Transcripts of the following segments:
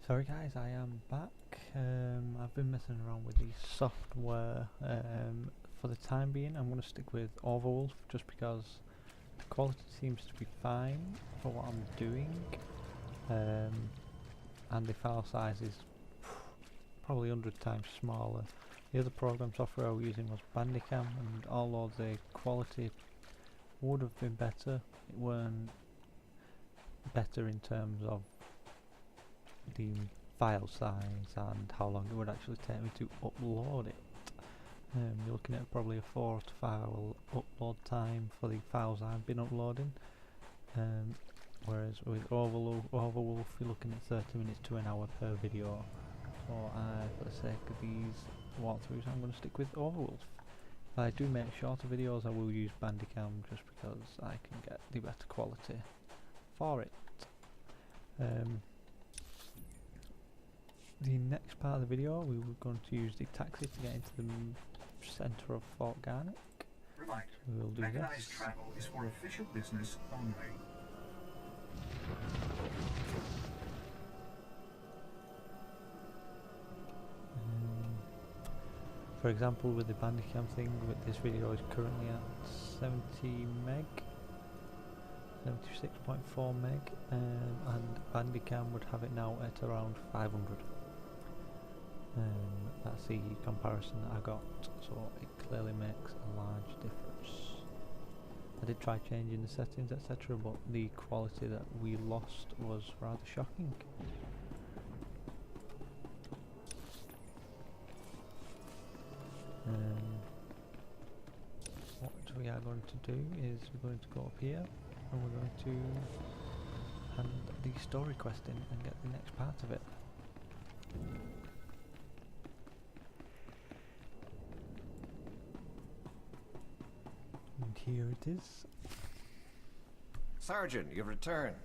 Sorry guys, I am back. I've been messing around with the software. For the time being I'm going to stick with Overwolf just because the quality seems to be fine for what I'm doing, and the file size is probably 100 times smaller. The other program software I was using was Bandicam, and although the quality would have been better, it weren't better in terms of the file size and how long it would actually take me to upload it. You're looking at probably a 4 to 5 hour upload time for the files I've been uploading, whereas with Overwolf you're looking at 30 minutes to an hour per video. So for the sake of these walkthroughs I'm going to stick with Overwolf. If I do make shorter videos I will use Bandicam just because I can get the better quality for it. The next part of the video we were going to use the taxi to get into the centre of Fort Garnick. Right. We'll do Mechanized this. travel is for official business only. For example, with the Bandicam thing, with this video is currently at 70 meg, 76.4 meg, and Bandicam would have it now at around 500. That's the comparison that I got, so it clearly makes a large difference. I did try changing the settings etc, but the quality that we lost was rather shocking. What we are going to do is we're going to go up here and we're going to hand the story quest in and get the next part of it. And here it is. Sergeant, you've returned.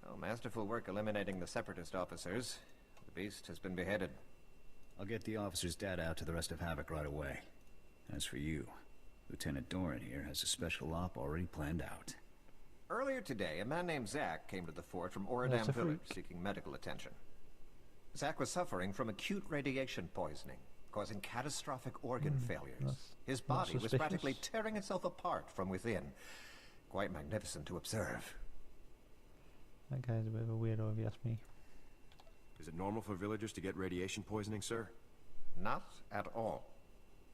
Well, masterful work eliminating the separatist officers. The beast has been beheaded. I'll get the officer's data out to the rest of Havoc right away. As for you, Lieutenant Doran here has a special op already planned out. Earlier today, a man named Zach came to the fort from That's Oradam a village freak. seeking medical attention. Zach was suffering from acute radiation poisoning, causing catastrophic organ failures. His body was suspicious. practically tearing itself apart from within. Quite magnificent to observe. That guy's a bit of a weirdo if you ask me. Is it normal for villagers to get radiation poisoning, sir? Not at all.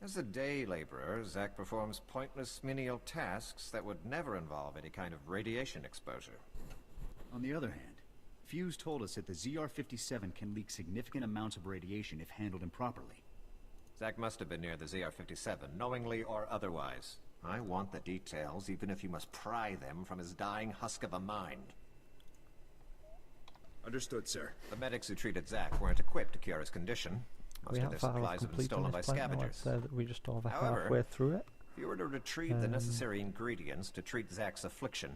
As a day laborer, Zach performs pointless menial tasks that would never involve any kind of radiation exposure. On the other hand, Fuse told us that the ZR-57 can leak significant amounts of radiation if handled improperly. Zach must have been near the ZR-57, knowingly or otherwise. I want the details, even if you must pry them from his dying husk of a mind. Understood, sir. The medics who treated Zach weren't equipped to cure his condition. Most We of have their far off supplies have been completing stolen by this point now. I'd scavengers. say that we're just over However, halfway through it. If you were to retrieve the necessary ingredients to treat Zach's affliction,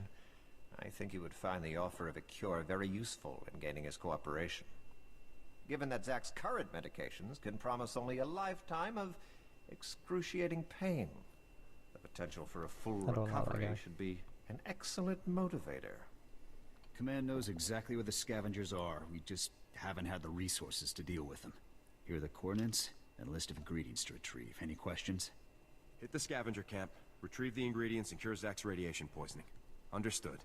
I think you would find the offer of a cure very useful in gaining his cooperation. Given that Zach's current medications can promise only a lifetime of excruciating pain, the potential for a full I don't know that recovery guy. should be an excellent motivator. Command knows exactly where the scavengers are. We just haven't had the resources to deal with them. Here are the coordinates and a list of ingredients to retrieve. Any questions? Hit the scavenger camp, retrieve the ingredients, and cure Zach's radiation poisoning. Understood.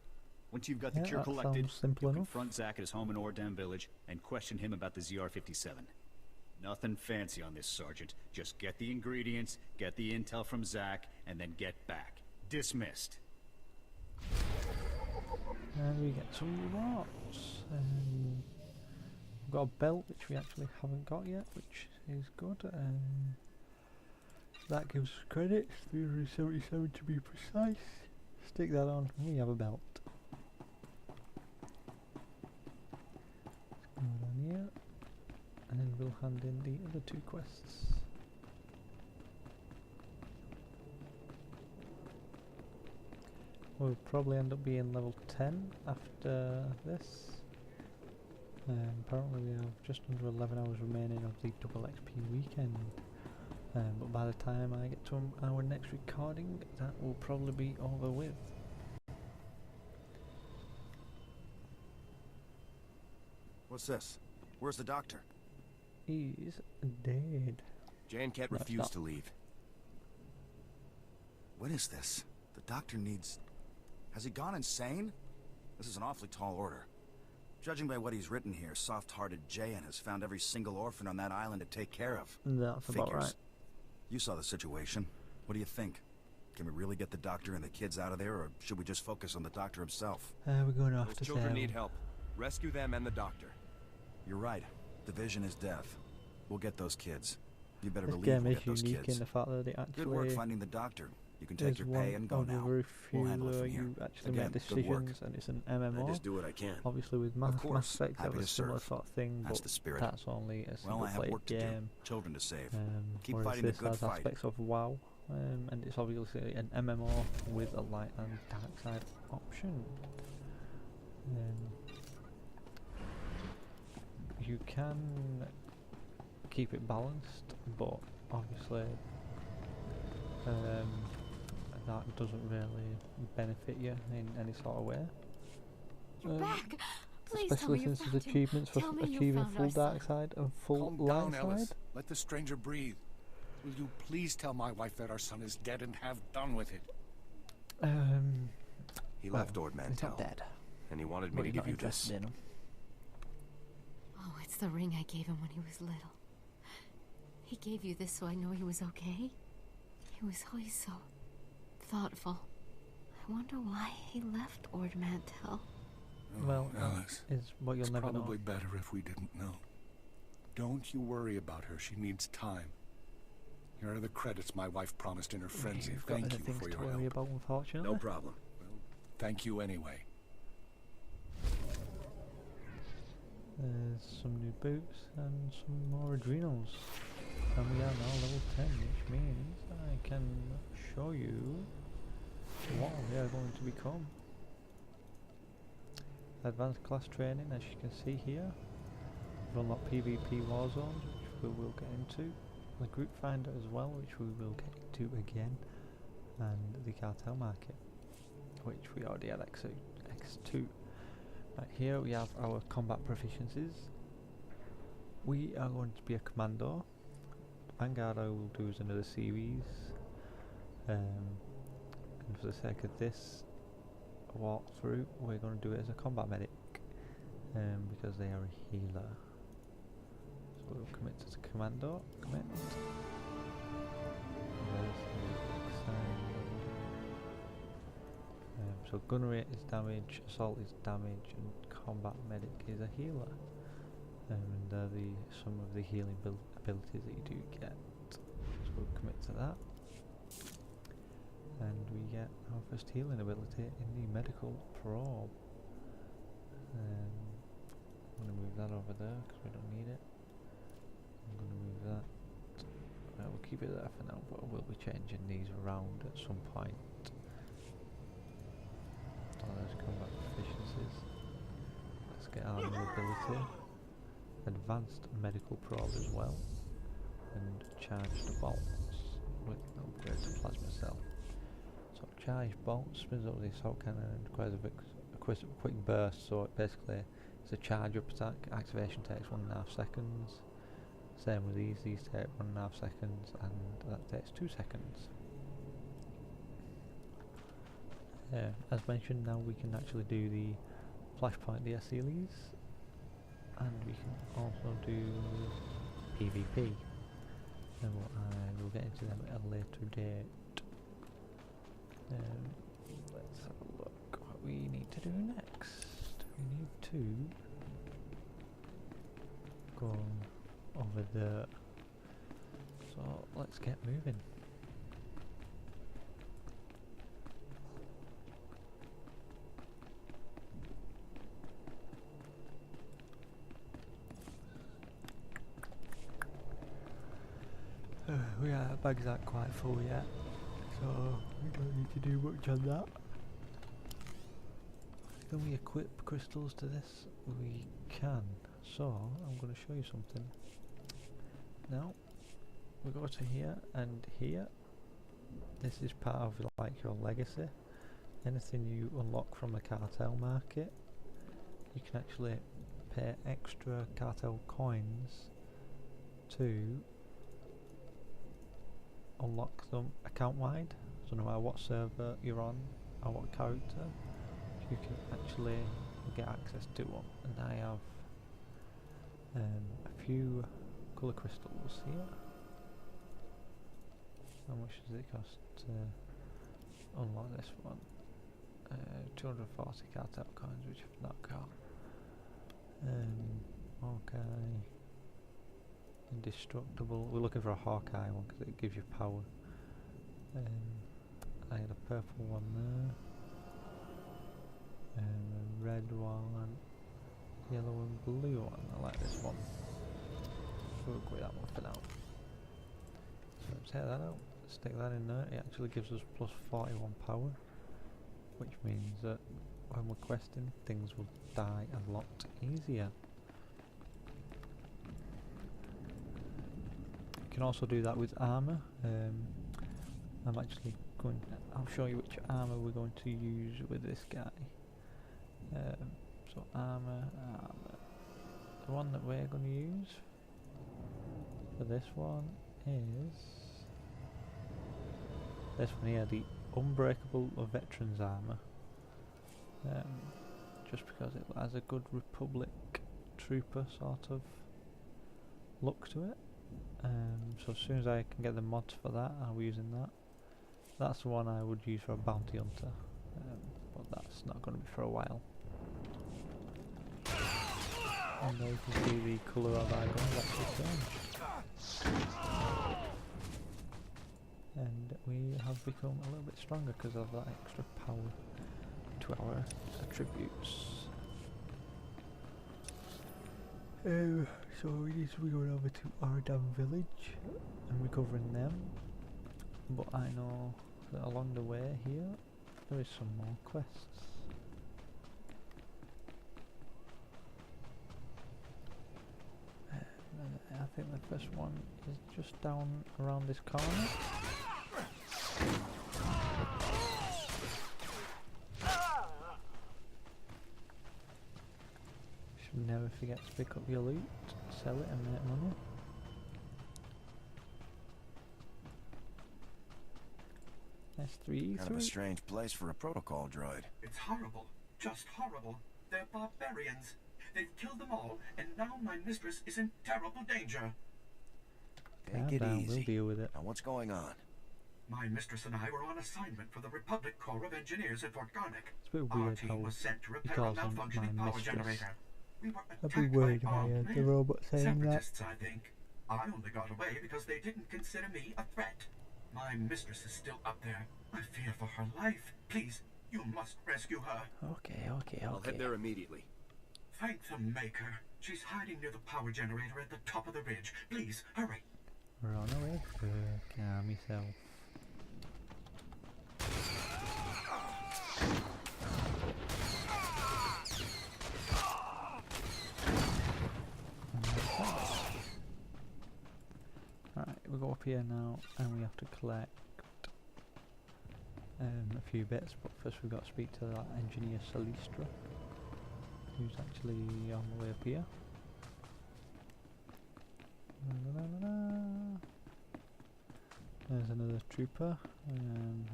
Once you've got the Yeah, cure that collected, sounds simple you'll enough. confront Zach at his home in Oradam village and question him about the ZR-57. Nothing fancy on this, Sergeant. Just get the ingredients, get the intel from Zach, and then get back. Dismissed. And we get some rewards. We've got a belt which we actually haven't got yet, which is good. That gives us credits, 377 to be precise. Stick that on, and we have a belt. Let's go down here, and then we'll hand in the other two quests. We'll probably end up being level 10 after this. Apparently we have just under 11 hours remaining of the double XP weekend. But by the time I get to our next recording, that will probably be over with. What's this? Where's the doctor? He's dead. Jan Kett No, it's refused not. to leave. What is this? The doctor needs... Has he gone insane? This is an awfully tall order. Judging by what he's written here, soft-hearted Jan has found every single orphan on that island to take care of. That's about Figures. right. You saw the situation. What do you think? Can we really get the doctor and the kids out of there, or should we just focus on the doctor himself? We're going Those after children town. need help. Rescue them and the doctor. You're right. The vision is death. We'll get those kids. You better This believe game we'll is get those unique kids. in the fact that it actually Good work finding the doctor. You can take is your one pay and go of the now. very We'll few handle it where from here. you actually Again, make good work. decisions, and it's an MMO. I just do what I can. Obviously with Mass course, Effect that happy was a to similar serve. sort of thing, That's but the spirit. that's only a Well, single I have player work to do. game. Children to save. Keep Whereas fighting the this good has fight. aspects of WoW, and it's obviously an MMO with a light and dark side option. You can keep it balanced, but obviously that doesn't really benefit you in any sort of way. You're back. Please tell Especially me you since found there's him. achievements for Tell me you achieving found full our dark son. side and full Calm light down, Ellis. side. Let the stranger breathe. Will you please tell my wife that our son is dead and have done with it? He left Ord He's Mantell, not dead. and he wanted me But to you're give not you this. interested in him. Oh, it's the ring I gave him when he was little. He gave you this so I know he was okay. He was always so thoughtful. I wonder why he left Ord Mantell. Oh, Well, Alice, is what you'll it's never probably know. better if we didn't know. Don't you worry about her. She needs time. Here are the credits my wife promised in her frenzy. You've got Thank other you things for to your worry help. about, unfortunately. No problem. Well, thank you anyway. There's some new boots and some more adrenals. And we are now level 10, which means I can show you what we are going to become. Advanced class training, as you can see here. We've unlocked PvP war zones, which we will get into. The group finder as well, which we will get into again. And the cartel market, which we already had X2. Right, here we have our combat proficiencies. We are going to be a commando. Vanguard I will do as another series. And for the sake of this walkthrough, we're going to do it as a combat medic. Because they are a healer. So we'll commit to the commando. Commit. There's the sign. So gunnery is damage, assault is damage, and combat medic is a healer. And they're some of the healing abilities that you do get. So we'll commit to that. And we get our first healing ability in the medical probe. I'm going to move that over there because we don't need it. I'm going to move that. We'll keep it there for now, but we'll be changing these around at some point. Let's combat proficiencies. Let's get our new ability. Advanced medical probe as well. And charged bolts with an upgrade to plasma cell. So charged bolts spins up the assault cannon and requires a quick burst, so it basically it's a charge up attack. Activation takes 1.5 seconds. Same with these take 1.5 seconds, and that takes 2 seconds. As mentioned, now we can actually do the flashpoint the SCLEs, and we can also do PvP, and I will get into them at a later date. Let's have a look what we need to do next. We need to go over there, so let's get moving. Our bags aren't quite full yet, so we don't need to do much on that. Can we equip crystals to this? We can. So I'm going to show you something. Now we go to here and here. This is part of like your legacy. Anything you unlock from the cartel market, you can actually pay extra cartel coins to unlock them account wide, so no matter what server you're on or what character, you can actually get access to them. And I have a few colour crystals here. How much does it cost to unlock this one? 240 cartel coins, which I've not got. Okay. Indestructible. We're looking for a Hawkeye one because it gives you power. I had a purple one there. A red one. Yellow and blue one. I like this one. We'll go with that one for now. So take that out. Stick that in there. It actually gives us plus 41 power, which means that when we're questing, things will die a lot easier. You can also do that with armor. I'm actually going. I'll show you which armor we're going to use with this guy. So armor. The one that we're going to use for this one is this one here, the Unbreakable Veterans Armor. Just because it has a good Republic Trooper sort of look to it. So as soon as I can get the mods for that, I'll be using that. That's the one I would use for a bounty hunter, but that's not going to be for a while. And there you can see the colour of our guns actually changed. And we have become a little bit stronger because of that extra power to our attributes. So we need to be going over to Ardam village and recovering them. But I know that along the way here there is some more quests. I think the first one is just down around this corner. Should never forget to pick up your loot, sell it and make money. S3E3. Kind of a strange place for a protocol droid. It's horrible. Just horrible. They're barbarians. They've killed them all, and now my mistress is in terrible danger. Take it Down, easy. we'll deal with it. Now what's going on? My mistress and I were on assignment for the Republic Corps of Engineers at Fort Garnick. It's a bit Our weird how team was sent to he repair a calls him malfunctioning my power mistress. generator. We were I'd attacked be worried by if I armed heard the men. robot saying that. Separatists, I think. I only got away because they didn't consider me a threat. My mistress is still up there. I fear for her life. Please, you must rescue her. Okay. I'll head there immediately. Thank the Maker. She's hiding near the power generator at the top of the ridge. Please, hurry. Run away, calm yourself. Alright, we go up here now and we have to collect a few bits, but first we've got to speak to that engineer Celestra, who's actually on the way up here. There's another trooper,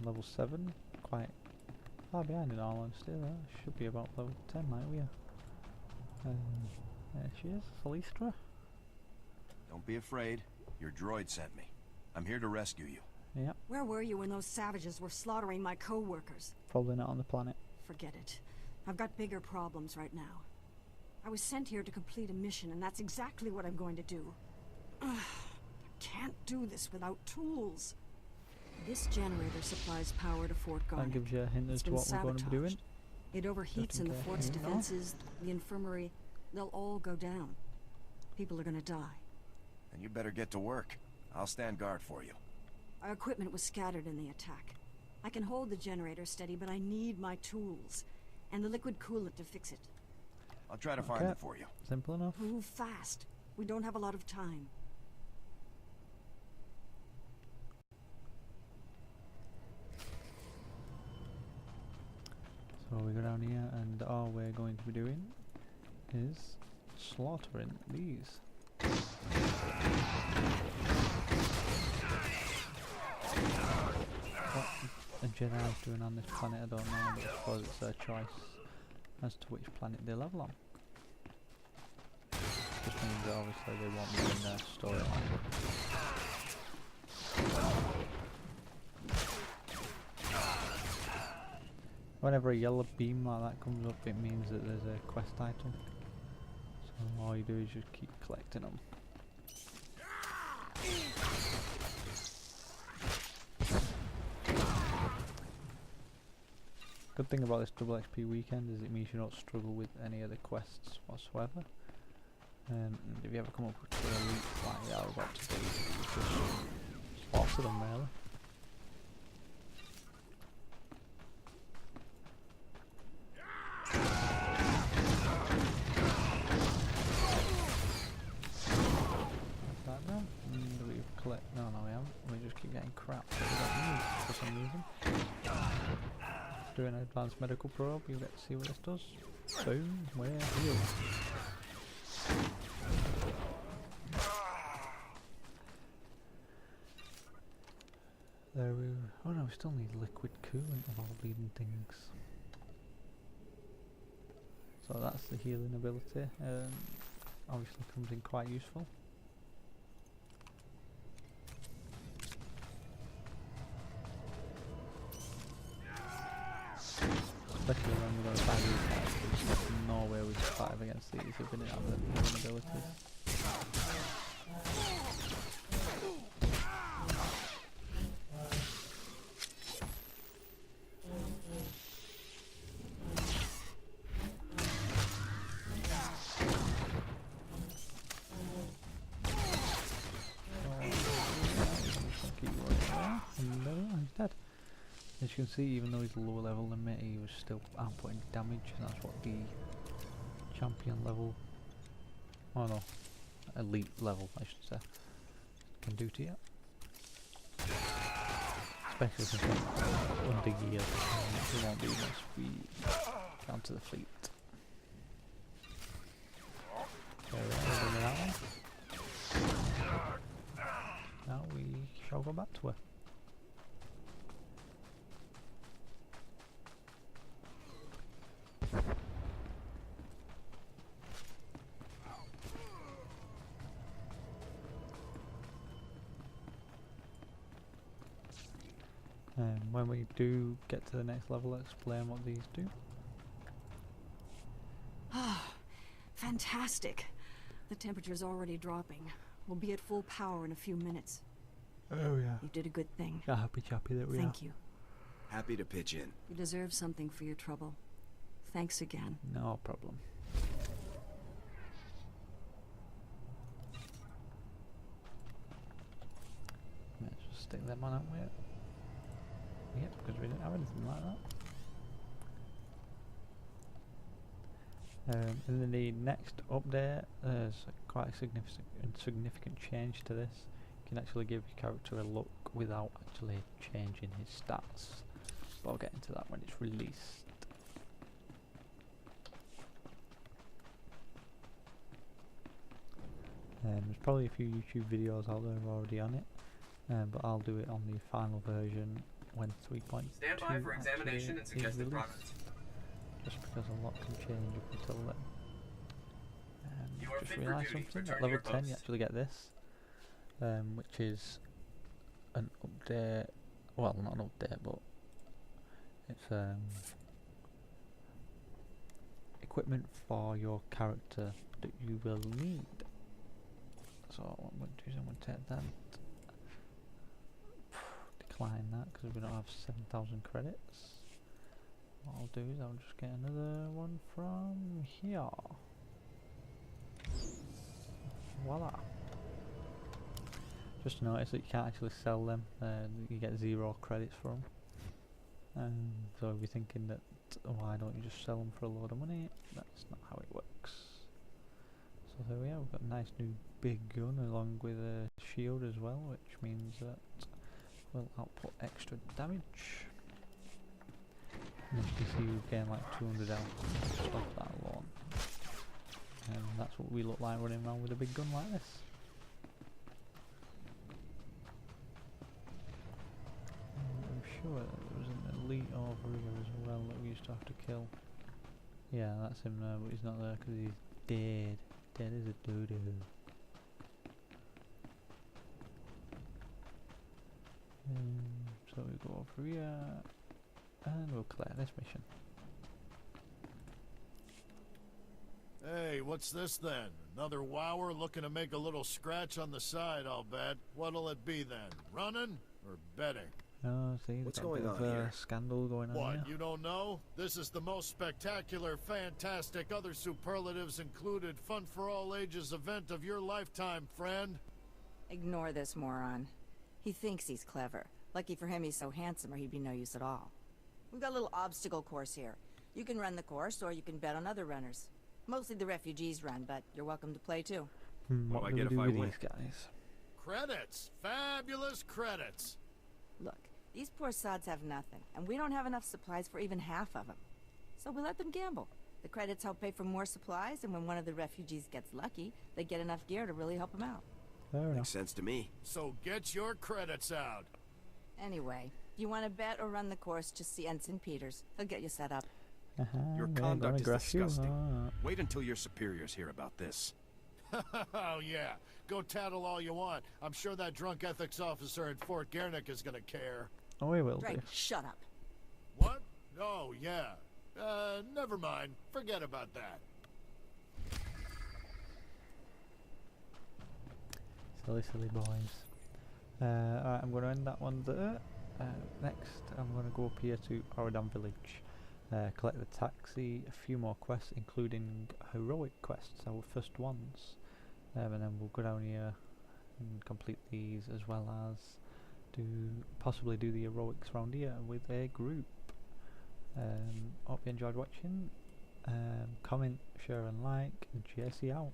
level 7, quite far behind in all honesty. There should be about level 10, might we? There she is, Celestra. Don't be afraid. Your droid sent me. I'm here to rescue you. Yep, Where were you when those savages were slaughtering my co-workers? probably not on the planet. Forget it. I've got bigger problems right now. I was sent here to complete a mission, and that's exactly what I'm going to do. Ugh, I can't do this without tools. This generator supplies power to Fort That Garnick. gives you a hint as It's to been what we're going to be doing. sabotaged. It overheats Just in and the case fort's you didn't know. defenses, the infirmary, they'll all go down. People are gonna die. Then you better get to work. I'll stand guard for you. Our equipment was scattered in the attack. I can hold the generator steady, but I need my tools. And the liquid coolant to fix it. I'll try to find Okay. it for you. Simple enough. Move fast. We don't have a lot of time. So we go down here and all we're going to be doing is slaughtering these. What a Jedi's doing on this planet I don't know, but I suppose it's their choice as to which planet they level on. Just means that obviously they won't be in their storyline. Whenever a yellow beam like that comes up, it means that there's a quest item. So all you do is just keep collecting them. Good thing about this double XP weekend is it means you don't struggle with any of the quests whatsoever. And if you ever come up with an elite like yeah, we're about to do, just slaughter them really. No, we haven't. We just keep getting crap that we don't need for some reason. Do an advanced medical probe, you'll get to see what this does. Boom, we're healed. There we oh no, we still need liquid coolant of all bleeding things. So that's the healing ability. Obviously comes in quite useful. Especially when we're going to fight these guys, there's no way we survive against these if we didn't have the healing abilities. He's dead. As you can see, even though he's lower level than me, he was still outputting damage, and that's what the champion level, oh no, elite level I should say, can do to you. Especially since I'm under gear, there won't be much speed down to the fleet. There we are, we're that one. Now we shall go back to her. When we do get to the next level, I'll explain what these do. Ah, fantastic. The temperature's already dropping. We'll be at full power in a few minutes. Oh yeah. You did a good thing. A happy chappy that we are. Thank you. Happy to pitch in. You deserve something for your trouble. Thanks again. No problem. Let's just stick them on, haven't we? Yep, because we didn't have anything like that. And then the next update, there's quite a significant change to this. You can actually give your character a look without actually changing his stats. But I'll get into that when it's released. There's probably a few YouTube videos out there already on it, but I'll do it on the final version when 3.2 Stand by for examination and suggested progress. Just because a lot can change up until then. You are Just fit for realised duty. something, Return at to level your 10 you posts. actually get this, which is an update, well not an update but it's equipment for your character that you will need. So what I'm going to do is I'm going to take that, decline that because we don't have 7,000 credits. What I'll do is I'll just get another one from here. Voila. Just notice that you can't actually sell them, you get 0 credits for them. So if you're thinking that why don't you just sell them for a load of money, that's not how it works. So there we are, we've got a nice new big gun along with a shield as well, which means that we'll output extra damage. And as you can see we've gained like 200 health just off that alone. And that's what we look like running around with a big gun like this. I'm sure there was an elite over here as well that we used to have to kill. Yeah, that's him there, but he's not there because he's dead. Dead as a doo-doo. So we go over here and we'll clear this mission. Hey, what's this then? Another wower looking to make a little scratch on the side, I'll bet. What'll it be then? Running or betting? Oh, see, What's got a bit going of on a here? scandal going on What, here. you don't know? This is the most spectacular, fantastic, other superlatives included, fun for all ages event of your lifetime, friend. Ignore this moron. He thinks he's clever. Lucky for him he's so handsome or he'd be no use at all. We've got a little obstacle course here. You can run the course or you can bet on other runners. Mostly the refugees run, but you're welcome to play too. What do I do we get do if I with win? these guys? Credits! Fabulous credits! Look, these poor sods have nothing, and we don't have enough supplies for even half of them. So we let them gamble. The credits help pay for more supplies, and when one of the refugees gets lucky, they get enough gear to really help them out. Fair enough. Makes sense to me. So get your credits out. Anyway, if you want to bet or run the course, just see Ensign Peters. He'll get you set up. Your Yeah, conduct gonna is grass you. disgusting. Wait until your superiors hear about this. Oh yeah, go tattle all you want. I'm sure that drunk ethics officer at Fort Gernick is gonna care. Oh, he will Drake, do. shut up. What? Oh yeah. Never mind. Forget about that. Silly, silly boys. Alright, I'm going to end that one there. Next, I'm going to go up here to Oradan Village. Collect the taxi, a few more quests, including heroic quests, our first ones. And then we'll go down here and complete these, as well as possibly do the heroics round here with a group. Hope you enjoyed watching. Comment, share and like, and JC out.